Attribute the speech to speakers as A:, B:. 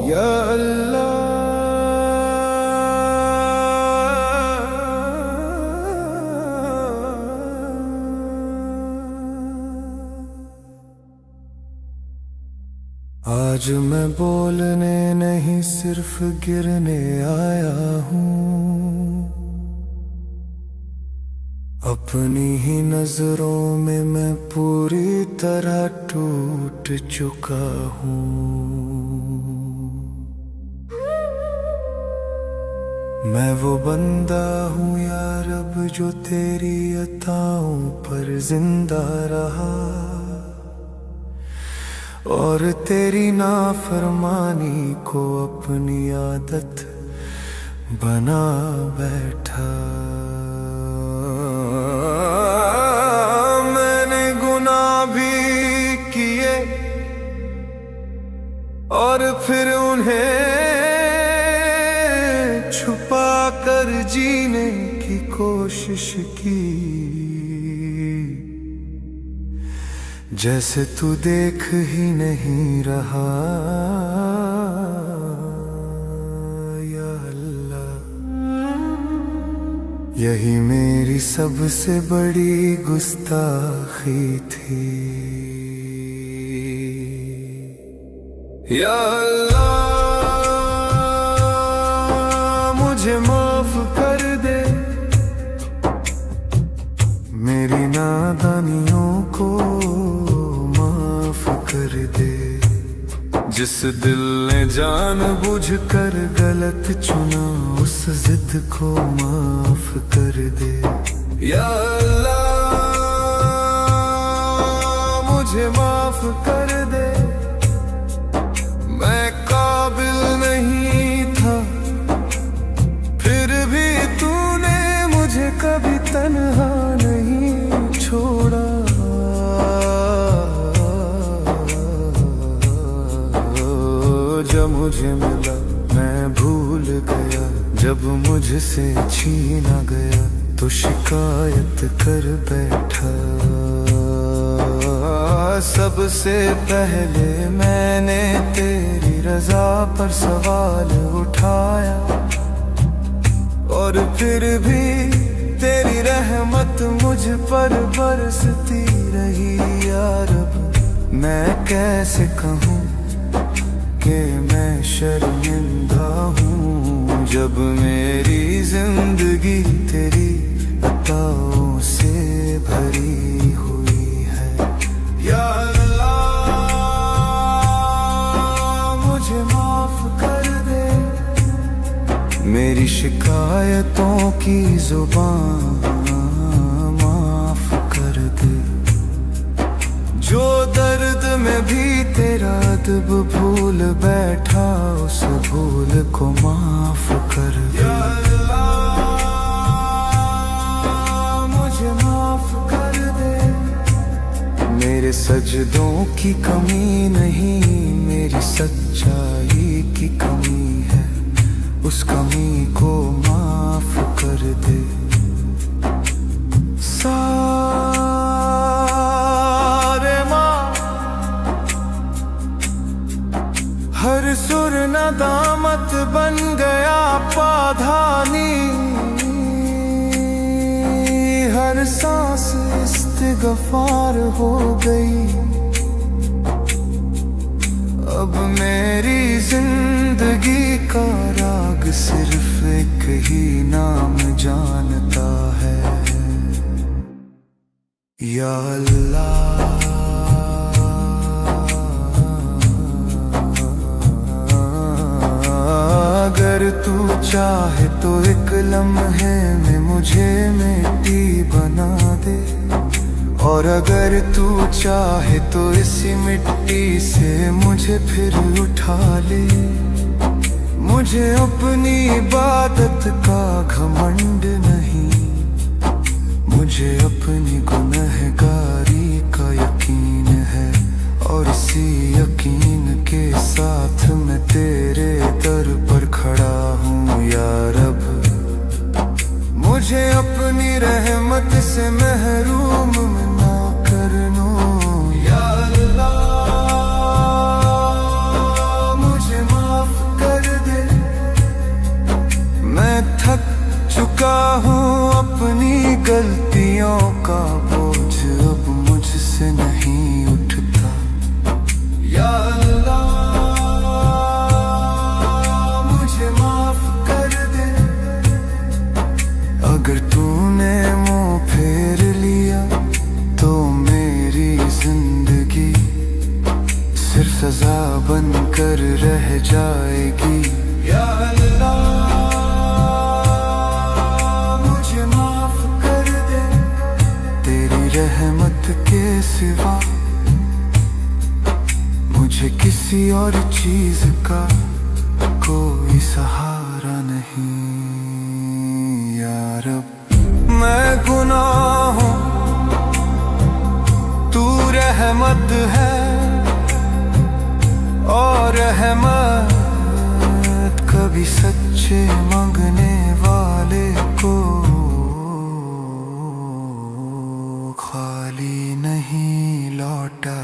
A: या अल्लाह आज मैं बोलने नहीं सिर्फ गिरने आया हूँ। अपनी ही नजरों में मैं पूरी तरह टूट चुका हूँ। मैं वो बंदा हूँ या रब जो तेरी अताओं पर जिंदा रहा और तेरी नाफरमानी को अपनी आदत बना बैठा। मैंने गुनाह भी किए और फिर उन्हें छुपा कर जीने की कोशिश की। जैसे तू देख ही नहीं रहा या अल्लाह। यही मेरी सबसे बड़ी गुस्ताखी थी या अल्लाह। मुझे माफ कर दे मेरी नादानियों को माफ कर दे। जिस दिल ने जानबूझकर गलत चुना उस जिद को माफ कर दे या अल्लाह। मुझे माफ कर दे मैं काबिल नहीं था, फिर भी तूने मुझे कभी तन्हा नहीं छोड़ा। जब मुझे मिला मैं भूल गया, जब मुझसे छीना गया तो शिकायत कर बैठा। सबसे पहले मैंने तेरी रजा पर सवाल उठाया और फिर भी तेरी रहमत मुझ पर बरसती रही या रब। मैं कैसे कहूँ कि मैं शर्मिंदा हूँ जब मेरी जिंदगी तेरी अताओं से भरी हुई है या अल्लाह। मुझे माफ कर दे मेरी शिकायतों की जुबान माफ कर दे। जो दर्द में भी तेरा अदब भूल बैठा उस भूल को माफ कर दे या अल्लाह। मुझे माफ कर दे मेरे सजदों की कमी नहीं, मेरी सच्चाई की कमी है, उस कमी को माफ कर दे। हर सुर नदामत बन गया पाधानी, हर सांस इस्तिग़फ़ार हो गई। अब मेरी जिंदगी का राग सिर्फ एक ही नाम जानता है या अल्लाह। अगर तू चाहे तो एक लम्हे में मुझे मिट्टी बना दे और अगर तू चाहे तो इसी मिट्टी से मुझे फिर उठा ले। मुझे अपनी इबादत का घमंड नहीं, मुझे अपनी गुनहगारी का यकीन है। और इसी यकीन के साथ मैं तेरे दर पर खड़ा हूँ या रब। मुझे अपनी रहमत से महरूम ना करनो या अल्लाह। मुझे माफ कर दे, मैं थक चुका हूँ अपनी गलतियों का बोझ अब मुझसे नहीं उठता या अल्लाह। मुझे माफ कर दे, अगर तूने मुंह फेर लिया तो मेरी जिंदगी सिर्फ सजा बनकर रह जाएगी या अल्लाह। मुझे माफ कर दे, तेरी रहमत के सिवा मुझे किसी और चीज का कोई सहारा नहीं या रब। मैं गुनाह हूँ, तू रहमत है, और रहमत कभी सच्चे मांगने वाले को खाली नहीं लौटा।